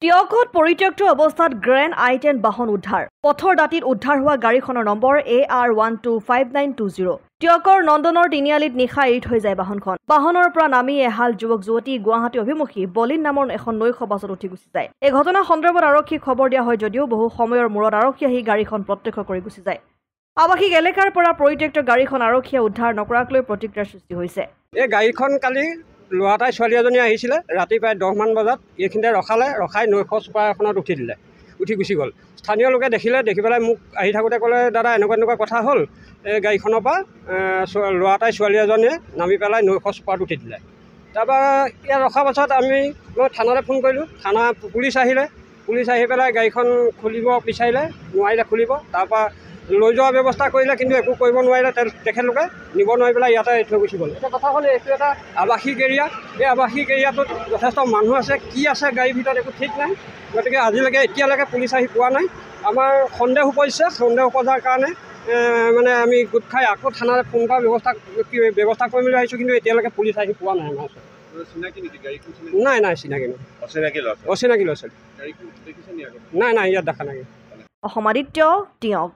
টিয়কত পৰিত্যক্ত অৱস্থাত গ্ৰেণ্ড আই-10 বাহন উদ্ধাৰ। পথৰ দাঁতিত উদ্ধাৰ হোৱা গাড়ীখনৰ নম্বৰ AR125920। টিয়কৰ নন্দনৰ তিনিআলিত নিশা এৰি থৈ যায় বাহনখন। বাহনৰ পৰা নামি এহাল যুৱক-যুৱতী গুৱাহাটী অভিমুখী বলিন নামৰ এখন নৈশ বাছত উঠি গুচি যায়। এই ঘটনা সন্দৰ্ভত আৰক্ষীক খবৰ দিয়া হয় যদিও বহু সময়ৰ মূৰত আৰক্ষী আহি গাড়ীখন প্ৰত্যক্ষ কৰি গুচি যায়। আৱাসিক এলেকাৰ পৰা পৰিত্যক্ত গাড়ীখন আৰক্ষীয়ে উদ্ধাৰ নকৰাক লৈ প্ৰতিক্ৰিয়াৰ সৃষ্টি হৈছে। এই গাড়ীখন কালি ল'ৰাটাই ছোৱালী এজনী আহিছিলে ৰাতি প্ৰায় 10মান বজাত এইখিনিতে ৰখাই নৈশ চুপাৰ এখনত উঠি গুচি গ'ল। স্থানীয় লোকে দেখি পেলাই মোক আহি থাকোঁতে ক'লে, দাদা এনেকুৱা কথা হ'ল, এই গাড়ীখনৰ পৰা ল'ৰাটাই ছোৱালী এজনীয়ে নামি পেলাই নৈশ চুপাৰত উঠি দিলে। তাৰপৰা ইয়াত ৰখাৰ পাছত মই থানালৈ ফোন কৰিলোঁ। থানা পুলিচ আহি পেলাই গাড়ীখন খুলিব বিচাৰিলে, নোৱাৰিলে খুলিব। তাৰপৰা লৈ যোৱাৰ ব্যৱস্থা কৰিলে, কিন্তু একো কৰিব নোৱাৰিলে। তেখেতলোকে নিব নোৱাৰি পেলাই ইয়াতে থৈ গুচি গ'ল। এতিয়া কথা হ'ল, এইটো এটা আৱাসিক এৰিয়া। এই আৱাসিক এৰিয়াটোত যথেষ্ট মানুহ আছে, কি আছে গাড়ীৰ ভিতৰত একো ঠিক নাই। গতিকে এতিয়ালৈকে পুলিচ আহি পোৱা নাই। আমাৰ সন্দেহ উপজাৰ কাৰণে আমি গোট খাই আকৌ থানালৈ ফোন কৰাৰ ব্যৱস্থা কৰিম বুলি ভাবিছোঁ, কিন্তু এতিয়ালৈকে পুলিচ আহি পোৱা নাই আমাৰ ওচৰত। নাই চিনাকি নহয়। অচিনাকি ল'ৰা ছোৱালী নাই, ইয়াত দেখা নাই। অসম আদিত্য, টিয়ক।